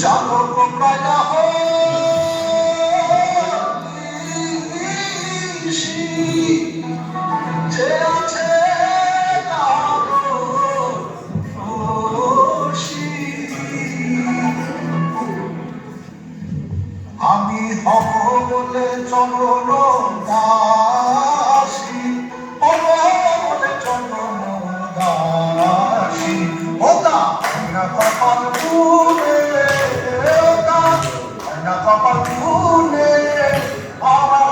জানো তোমরা যাহো যে আছে আমি হব বলে চরণ দাসী, হব বলে চরণ দাসী। ওটা না কপাল ফুলে, ওটা না কপাল ফুলে আমার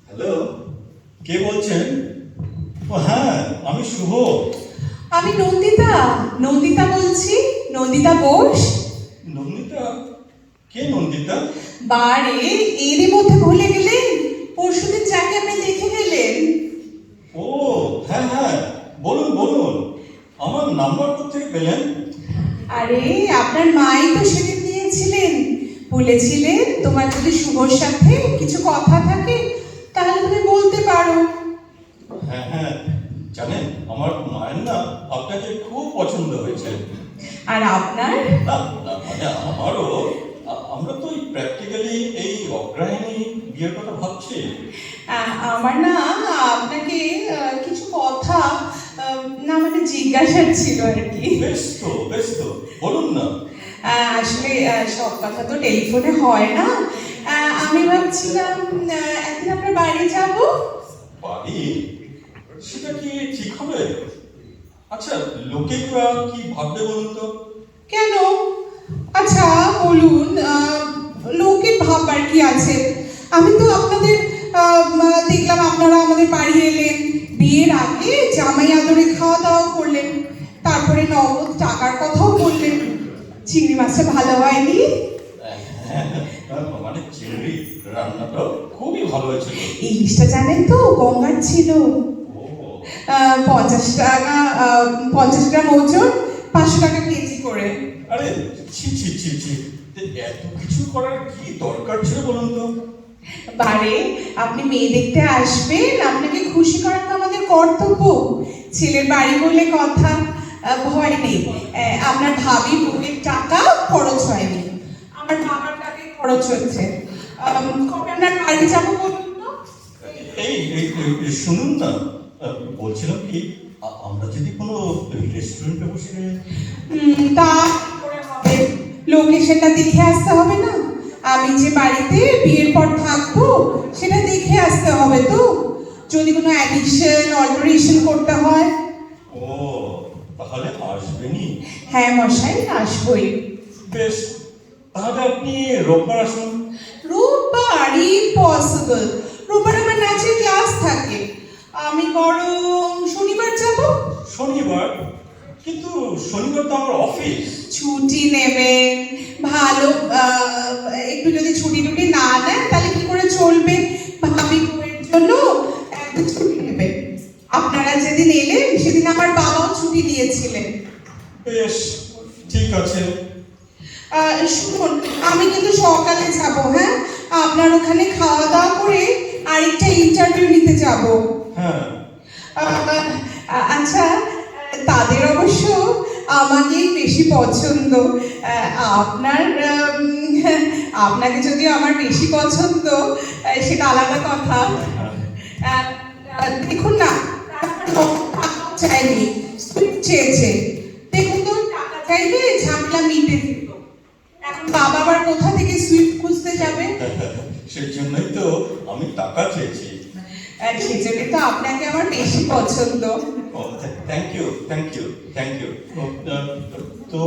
হ্যালো, কে বলছেন? ও হ্যাঁ, আমি শুভ। আমি নন্দিতা বলছি, নন্দিতা বোস। নন্দিতা? কে নন্দিতা? বারে এরই মধ্যে ভুলে গেলেন? পরশুদিন যাকে আপনি দেখে গেলেন। ও হ্যাঁ হ্যাঁ, বলুন বলুন, আমার নাম্বার কোথেকে পেলেন? আরে আপনার মাই তো সেদিন দিয়েছিলেন, বলেছিলেন তোমার যদি শুভর সাথে কিছু কথা থাকে তাহলে তুমি বলতে পারো। হ্যাঁ হ্যাঁ, জানেন আমার মায়ের না আপনাকে খুব পছন্দ হয়েছে। আর আপনার? না না, মানে আমারও। আমরা তো প্র্যাকটিক্যালি এই অগ্রহায়ণী বিয়ের কথা ভাবছি। আমার না আপনাকে কিছু কথা না মানে জিজ্ঞাসার ছিল আর কি। বেশ তো বলুন না। আসলে সব কথা তো টেলিফোনে হয় না। আমি ভাবছিলাম একদিন আপনার বাড়ি যাব। বাড়ি? সেটা কি ঠিক হবে? আচ্ছা, লোকেরা কি ভাববে বলুন তো? কেন? আচ্ছা বলুন, লোকের ভাববার কি আছে? আমি তো আপনাদের দেখলাম আপনারা আমাদের বাড়ি এলেন, বিয়ের আগে জামাই আদরে খাওয়া দাওয়া করলেন, তারপরে নগদ টাকার কথাও বললেন। চিংড়ি মাছটা ভালো হয়নি? মানে চিংড়ি রান্নাটা খুবই ভালো হয়েছিল। ইলিশটা জানেন তো গঙ্গার ছিল। ও 50 গ্রাম ওজন, 500 টাকা কেজি করে। আরে ছি ছি ছি ছি, এত কিছু করার কি দরকার ছিল বলুন তো? বারে আপনি মেয়ে দেখতে আসবেন, আপনাকে খুশি করা তো আমাদের কর্তব্য। ছেলের বাড়ি বলে কথা, ভয় নেই। আপনার ভাবি বউয়ের টাকা খরচ হয়নি, আমার বাবার টাকায় খরচ হচ্ছে। কবে আপনার বাড়ি যাবো বলুন তো? শুনুন না, বলছিলাম কি, আমরা যদি কোনো রেস্টুরেন্টে বসে। তা করে হবে, লোকেশনটা দেখে আসতে হবে না? আমি যে বাড়িতে বিয়ের পর থাকবো সেটা দেখে আসতে হবে তো, যদি কোনো অ্যাডিশন অল্টারেশন করতে হয়। ও তাহলে আসবেনি? হ্যাঁ মশাই, আসবই। বেশ, তাহলে আপনি রোববার আসুন। রোববার ইম্পসিবল, রোববার আমার নাচের ক্লাস থাকে। আমি বরং শনিবার যাব। শনিবার? কিন্তু শনিবার তো আমার অফিস। ছুটি নেবেন ভালো, একটু যদি ছুটি টুটি না নেন তাহলে কি করে চলবে? ভাবি বউয়ের জন্য একটা ছুটি নেবেন। আপনারা যেদিন এলেন সেদিন আমার বাবাও ছুটি দিয়েছিলেন। বেশ, ঠিক আছে। শুনুন, আমি কিন্তু সকালে যাব, হ্যাঁ? আপনার ওখানে খাওয়া দাওয়া করে আরেকটা ইন্টারভিউ নিতে যাব। হ্যাঁ। আচ্ছা, তাদের অবশ্য আমাকেই বেশি পছন্দ। আপনার আপনাকে যদিও আমার বেশি পছন্দ, সেটা আলাদা কথা। দেখুন না, চাইনি, চেয়েছে। দেখুন তো, টাকা চাইলে ঝামেলা মিটে দিত। এখন বাবা আবার কোথা থেকে সুইট খুঁজতে যাবে? সেই জন্যই তো আমি টাকা চেয়েছি। সেজন্য তো আপনাকে আমার বেশি পছন্দ। Thank you. তো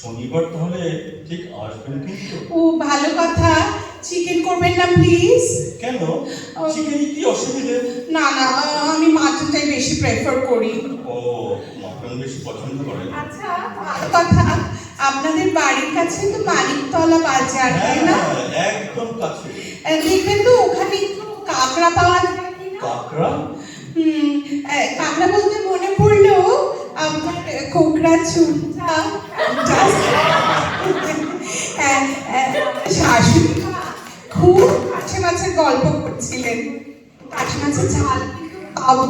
শনিবার তাহলে ঠিক আসবেন কিন্তু? ও ভালো কথা। চিকেন করবেন না প্লিজ? কেন, চিকেনে কি অসুবিধে? না না, আমি মাটনটাই বেশি প্রেফার করি। ও, মটন বেশি পছন্দ করেন? আচ্ছা ভালো কথা, আপনাদের বাড়ির কাছে তো মানিকতলা বাজার, তাই না? একদম কাছে। দেখবেন তো ওখানে একটু কাঁকড়া পাওয়া যায় কিনা? কাঁকড়া? কাঁকড়া বলতে মনে পড়লো, আমার কোকড়া চুলটা শাশুড়ি খুব কাছে মাছের গল্প করছিলেন। কাছে মাছের ঝাল পাবো,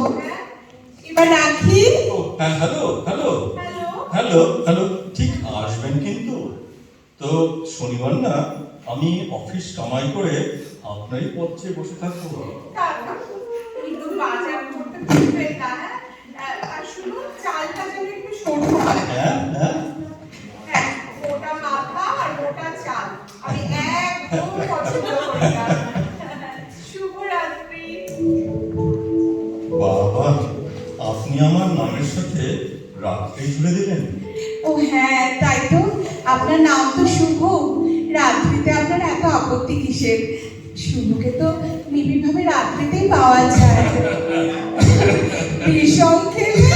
এবার রাখি। ও হ্যাঁ, hello hello hello. Hello hello, ঠিক আসবেন কিন্তু। তো শনিবার না আমি অফিস কামাই করে আপনারই পথে বসে থাকবো। কিন্তু বাজার করতে পারবেন না, হ্যাঁ? আর শুনুন, চালটা যেন একটু সরু হয়। হ্যাঁ হ্যাঁ, হ্যাঁ, মোটা মাথা আর মোটা চাল আমি একদম পছন্দ করি না। শুভরাত্রি। বাবা, আপনি আমার নামের সাথে রাত্রি জুড়ে দিলেন। ও হ্যাঁ, তাই তো। আপনার নাম তো শুভ, রাত্রিতে আপনার এত আপত্তি কিসের? শুভকে তো নিবিড়ভাবে রাত্রিতেই পাওয়া যায়। বিষম খেলে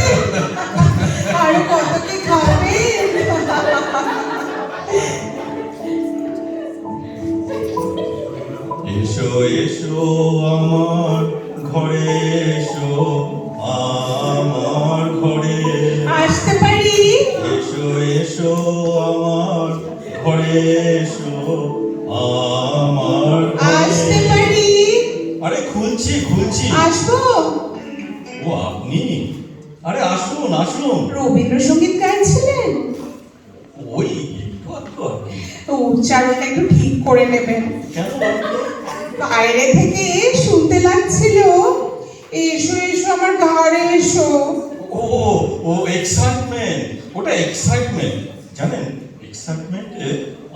আরো কত কি খাবে। এসো এসো আমার ঘরে, এসো আমার ঘরে। আসতে পারি? এসো এসো আমার ঘরে, এসো আমার আসতে ঘরে। পারি? আরে খুলছি খুলছি। আসবো? ও আপনি? আরে আসুন আসুন। রবীন্দ্রসঙ্গীত গাইছিলেন? ওই একটু আধটু আর কি। উচ্চারণটা একটু ঠিক করে নেবেন। কেন আপনি? বাইরে থেকে শুনতে লাগছিল, এসো এসো আমার ঘরে এসো। ও ও এক্সাইটমেন্ট, ওটা এক্সাইটমেন্ট। জানেন, এক্সাইটমেন্টে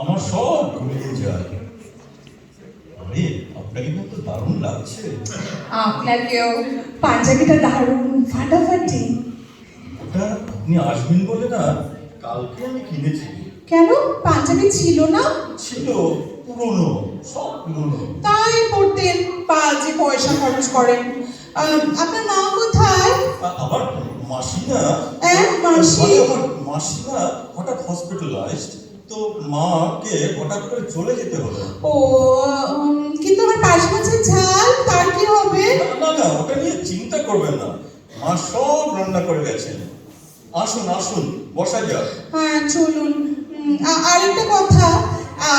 আমার সব ঘুমিয়ে যায়। আরে আপনাকে কিন্তু দারুণ লাগছে। আপনাকেও। পাঞ্জাবিটা দারুণ ফাটাফাটি। ওটা আপনি আসবেন বলে না কালকে আমি কিনেছি। কেন, পাঞ্জাবি ছিল না? ছিল, পুরনো, সব পুরনো। তাই পড়তেন, বাজে পয়সা খরচ করেন। আপনার মা কোথায়? আবার মাসি না, মাসি? মানে আমার মাসি না হঠাৎ হসপিটালাইজড, তো মাকে হঠাৎ করে চলে যেতে হলো। ও কিন্তু আমার পাশে মাছের ঝাল, তার কি হবে? না না, ওটা নিয়ে চিন্তা করবেন না, মা সব রান্না করে গেছেন। আসুন আসুন, বসা যাক। হ্যাঁ চলুন। আরেকটা কথা,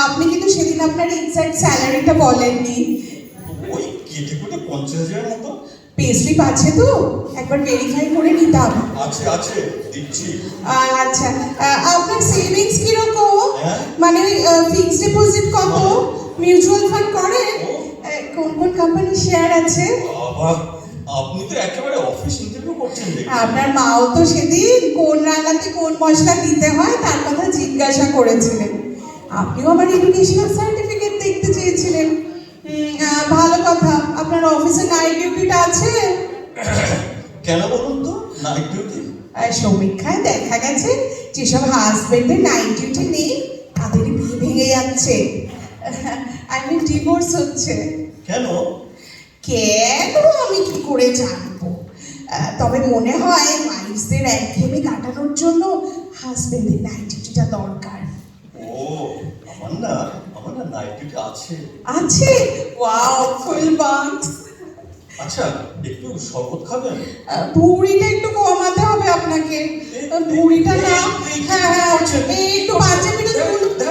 আপনি কিন্তু সেদিন আপনার এক্সাক্ট স্যালারিটা বলেননি। ওই কেটে কুটে 50,000 মতো। পেস্ট্রিপ আছে তো, একবার ভেরিফাই করে নিতাম। আছে আছে, দিচ্ছি। আচ্ছা, আপনার সেভিংস কিরকম? হ্যাঁ? মানে ফিক্সড ডিপোজিট কত? মিউচুয়াল ফান্ড করেন? ও। কোন কোন কোম্পানির শেয়ার আছে? বাবা, আপনি তো একেবারে অফিস ইন্টারভিউ করছেন দেখছি। আপনার মাও তো সেদিন কোন রান্নাতে কোন মশলা দিতে হয় তার কথা জিজ্ঞাসা করেছিলেন। আপনিও আমার এডুকেশনাল সার্টিফিকেট দেখতে চেয়েছিলেন। ভালো কথা। আপনার অফিসে নাইট ডিউটিটা আছে? কেন বলুন তো, নাইট ডিউটি? সমীক্ষায় দেখা গেছে যেসব হাজবেন্ডের নাইট ডিউটি নেই তাদের বিয়ে ভেঙে যাচ্ছে, ডিভোর্স হচ্ছে। কেন? কেন আমি কি করে জানবো? তবে মনে হয় ওয়াইফদের একঘেয়েমি কাটানোর জন্য হাজবেন্ডের নাইট ডিউটিটা দরকার। ও, আমার না নাইট ডিউটি আছে। আছে? ওয়াও, ফুল বাথ। আচ্ছা, একটু শরবত খাবেন? ভুঁড়িটা একটু কমাতে হবে আপনাকে। ভুঁড়িটা না, হ্যাঁ হ্যাঁ, এই একটু পাঞ্জাবিটা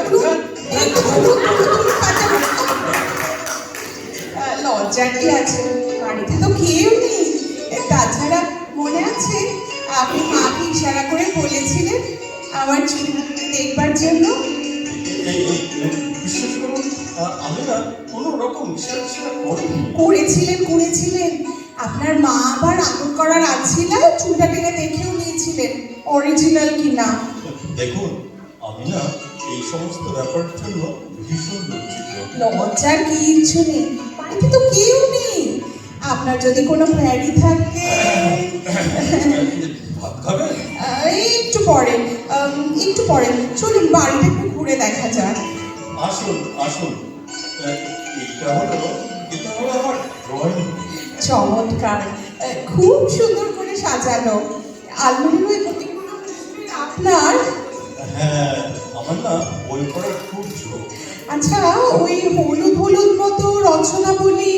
তুলুন, একটু তুলুন পাঞ্জাবিটা। লজ্জার কি আছে, বাড়িতে তো কেউ নেই। তাছাড়া মনে আছে আপনি মাকে ইশারা করে বলেছিলেন আমার চুল দেখবার জন্য? বিশ্বাস করুন, আমি না কোনো রকম ইশারা করিনি। করেছিলেন। আপনার মা আবার আদর করার আছিল, চুলটা টেনে দেখেও নিয়েছিলেন অরিজিনাল কিনা। দেখুন, আমি না এই সমস্ত ব্যাপারের জন্য ভীষণ লজ্জিত। লজ্জার কিচ্ছু নেই, বাড়িতে তো কেউ নেই। আপনার যদি কোনো ভ্যারি থাকে। ভাত খাবেন? একটু পরে চলুন বাড়িটা একটু ঘুরে দেখা যাক। আসুন আসুন। এটা হলো আমার ড্রয়িং। চমৎকার, খুব সুন্দর করে সাজানো। আলমারির ওই প্রতিগুলো আপনার? হ্যাঁ, আমার না বই পড়ার খুব ঝোঁক। আচ্ছা, ওই হলুদ মতো রচনাবলী,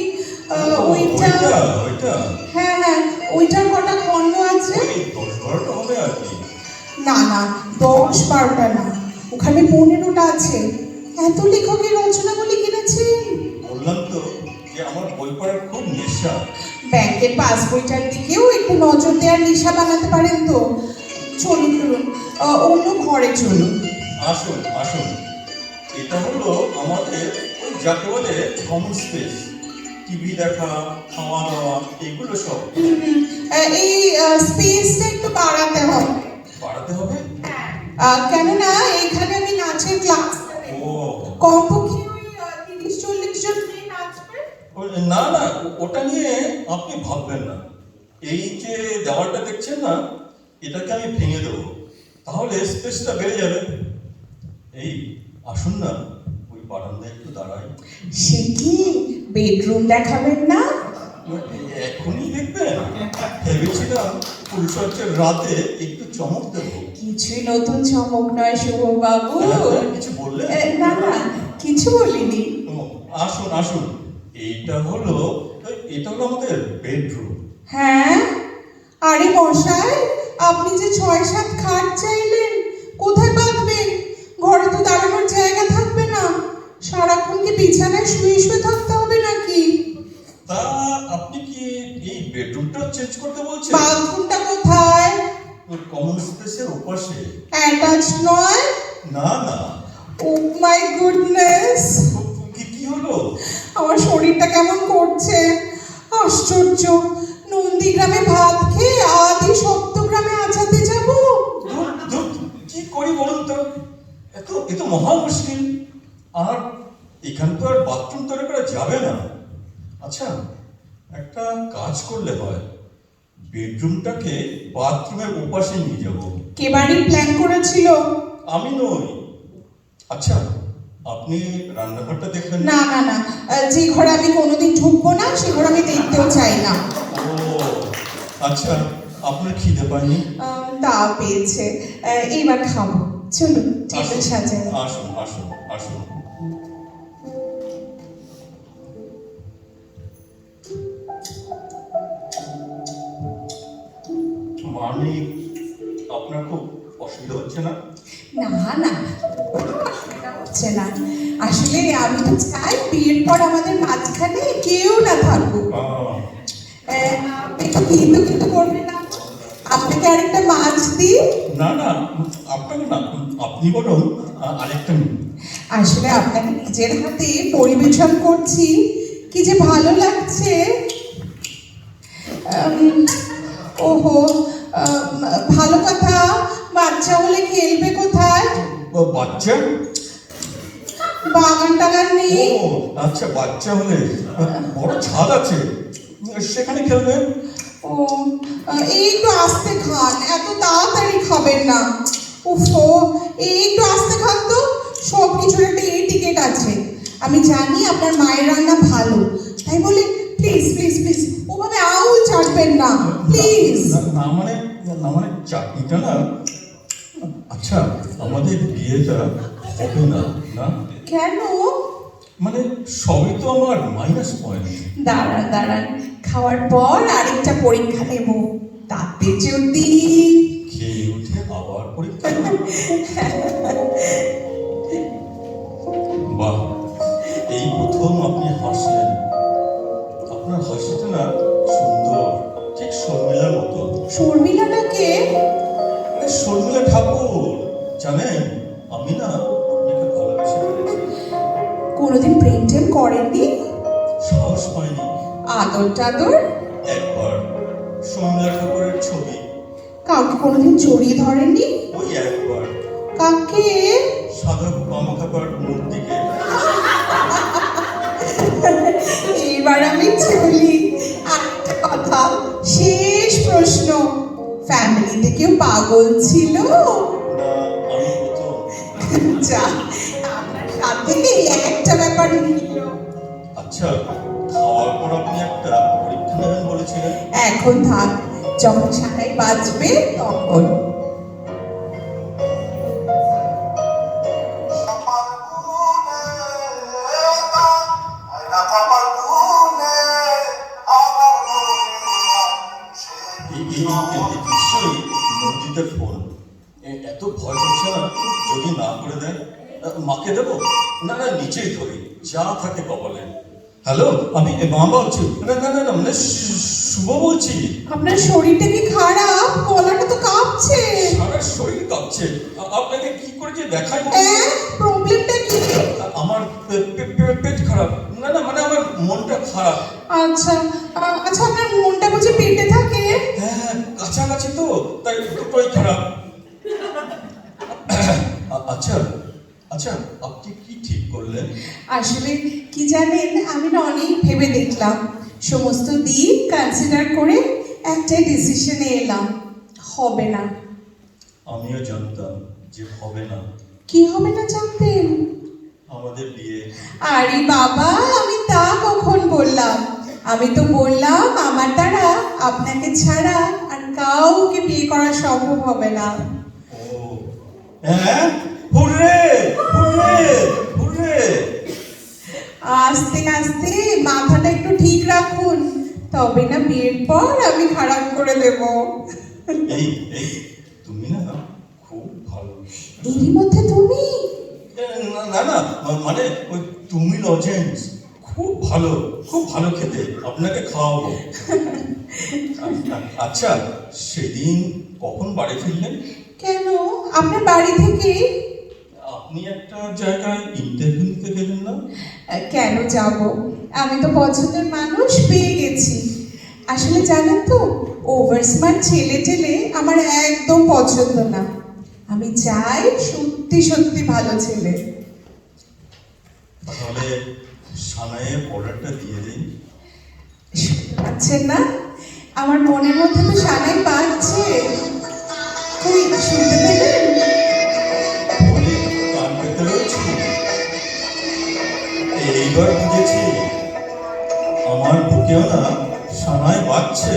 ওইটা? হ্যাঁ, ওইটার কটা খণ্ড আছে? 10-12টা হবে আর কি। না 10-12টা না, ওখানে 15টা আছে। এত লেখকের রচনাবলী কিনেছেন? বললাম তো, যে আমার বই পড়ার খুব নেশা। ব্যাংকের পাসবইটার দিকেও একটু নজর দেওয়ার নেশা বানাতে পারেন তো। চলুন চলুন, অন্য ঘরে চলুন। আসুন আসুন, এটা হলো আমাদের ওই যাকে বলে কমন স্পেস। টিভি দেখা, খাওয়া দাওয়া, এগুলো সব এই স্পেসটা একটু বাড়াতে হবে। বাড়াতে হবে। কেননা এইখানে আমি নাচের ক্লাস, ও কমপক্ষে ওই 30-40 জন মেয়ে নাচবে। না না, ওটা নিয়ে আপনি ভাববেন না। এই যে দেওয়ালটা দেখছেন না, এটাকে আমি ভেঙে দেবো, তাহলে স্পেসটা বেড়ে যাবে। এই আসুন না, ওই বারান্দায় একটু দাঁড়াই। সে কি বেডরুম দেখাবেন না? এখনই দেখবেন? ভেবেছিলাম ফুলসজ্জার রাতে একটু চমক দেবো। কিছুই নতুন চমক নয় শুভবাবু। কিছু বললে? না না, কিছু বলিনি। আসুন আসুন, এটা হলো আমাদের বেডরুম। হ্যাঁ, আরে মশাই, আপনি যে 6-7 খাট চাইলেন, কোথায় বাঁধবেন? ঘরে তো দাঁড়ানোর জায়গা থাকবে না। সারাক্ষণ কি বিছানায় শুয়ে শুয়ে থাকতে হবে নাকি? তা আপনি কি এই বেডরুমটা চেঞ্জ করতে বলছেন? বাথরুমটা কোথায়? কমন স্পেসের ওপাশে। অ্যাটাচ নয়? না না। ও মাই গুডনেস, কি হলো? আমার শরীরটা কেমন করছে। আশ্চর্য, নন্দীগ্রামে ভাত খেয়ে আদি সপ্তগ্রামে আছাতে যাব। ধুর, ধুর, কি করি বলুন তো? এত মহা মুশকিল। আর এখান তো আর বাথরুম তৈরি করা যাবে না। আচ্ছা, একটা কাজ করলে হয়, বেডরুমটাকে বাথরুমের ওপাশে নিয়ে যাব। কে বাড়ির প্ল্যান করেছিল? আমি নই। আচ্ছা, আপনি রান্নাঘরটা দেখবেন? না না না, যে ঘরে আমি কোনোদিন ঢুকবো না সে ঘরে আমি দেখতেও চাই না। ও আচ্ছা, আপনার খিদে পায়নি? তা পেয়েছে, এইবার খাবো। চলুন টেবিল সাজাই। আসুন আসুন আসুন। মানে আপনার খুব অসুবিধা হচ্ছে না? না না, অসুবিধা হচ্ছে না। আসলে আমি তো চাই বিয়ের পর আমাদের মাঝখানে কেউ না থাকুক। একটু কিন্তু কিন্তু করবে না? আপনাকে আরেকটা মাছ দিই? না না, আপনাকে না, আপনি বরং আরেকটা নিন। আসলে আপনাকে নিজের হাতে পরিবেশন করছি, কি যে ভালো লাগছে। ওহো, ভালো কথা। বাচ্চা হলে খেলবে কোথায়? বাচ্চা? বাগান টাগান নেই? ও আচ্ছা, বাচ্চা হলে বড় ছাদ আছে, সেখানে খেলবেন। ও, এই একটু আস্তে খান, এত তাড়াতাড়ি খাবেন না। উফো, এই একটু আস্তে খান তো। সব কিছুর একটা টিকেট আছে। আমি জানি আপনার মায়ের রান্না ভালো, তাই বলে প্লিজ প্লিজ প্লিজ ওভাবে আউল ছাড়বেন না প্লিজ। না মানে চাটনিটা না। আচ্ছা, আমাদের বিয়েটা হবে না না? কেন? মানে সবই তো আমার মাইনাস পয়েন্ট। দাঁড়ান দাঁড়ান, খাওয়ার পর আরেকটা পরীক্ষা নেব, তাতে যদি খেয়ে উঠে আবার পরীক্ষা। বাহ, এই প্রথম আপনি হাসলেন। আপনার হাসিটা না সুন্দর, ঠিক শর্মিলার মতো। শর্মিলাটাকে? শর্মিলা ঠাকুর। জানেন, আমি না আপনাকে ভালোবেসে ফেলেছি। কোনোদিন প্রেম টেম করেননি? সাহস পাইনি। আদর টাদর? একবার শর্মিলা ঠাকুরের ছবি। কাউকে কোনোদিন জড়িয়ে ধরেননি? ওই একবার। কাকে? সাধক বামাখাপার মূর্তিকে। এইবার আমি চলি। আরেকটা কথা, শেষ প্রশ্ন, ফ্যামিলিতে কেউ পাগল ছিল? না, আমি প্রথম। যা, আপনার সাথে এই একটা ব্যাপার মিলল। আচ্ছা, খাওয়ার পর আপনি একটা পরীক্ষা নেবেন বলেছিলেন। এখন থাক, যখন সানাই বাজবে তখন। নিশ্চয়ই মসজিদের ফোন। এত ভয় করছে না যদি না করে দেয়? মাকে দেবো? না না, নিচেই ধরি, যা থাকে কপালে। হ্যালো, আমি মা বলছি। না না না না, মানে শুভ বলছি। আপনার শরীরটা কি খারাপ? গলাটা তো কাঁপছে। সারা শরীর কাঁপছে। আপনাকে কি করে যে দেখাই বলুন? প্রবলেমটা কি? আমার পেট খারাপ। না না, মানে আমার মনটা খারাপ। আচ্ছা আচ্ছা, আপনার মনটা বুঝি পেটে থাকে? হ্যাঁ, কাছাকাছি তো, তাই দুটোই খারাপ। আচ্ছা আচ্ছা, আপনি কি ঠিক করলেন? আসলে কি জানেন, আমি না অনেক ভেবে দেখলাম, সমস্ত দিক কনসিডার করে একটাই ডিসিশনে এলাম, হবে না। আমিও জানতাম যে হবে না। কি হবে না জানতেন? আমাদের বিয়ে। আরে বাবা, আমি তা কখন বললাম? আমি তো বললাম আমার দ্বারা আপনাকে ছাড়া আর কাউকে বিয়ে করা সম্ভব হবে না। ও হ্যাঁ, হুররে হুররে হুররে। আস্তে আস্তে মাথাটা একটু ঠিক রাখুন, তবে না বিয়ের পর আমি খারাপ করে দেব। এই এই, তুমি না খুব ভালো। এরই মধ্যে তুমি? না না না, মানে ওই তুমি লজেন্স খুব ভালো, খুব ভালো খেতে, আপনাকে খাওয়াবো। আচ্ছা, সেদিন কখন বাড়ি ফিরলেন? কেন, আপনার বাড়ি থেকে? আপনি একটা জায়গায় ইন্টারভিউ দিতে গেলেন না? কেন যাব, আমি তো পছন্দের মানুষ পেয়ে গেছি। আসলে জানেন তো, ওভার স্মার্ট ছেলে টেলে আমার একদম পছন্দ না। আমি চাই সত্যি সত্যি ভালো ছেলে। তাহলে সানাইয়ের অর্ডারটা দিয়ে দিন। শুনতে পাচ্ছেন না? আমার মনের মধ্যে তো সানাই পাচ্ছে। কই, শুনতে পেলেন? বলে কান পেতে রয়েছি। এইবার বুঝেছি, আমার বুকেও না সানাই বাজছে।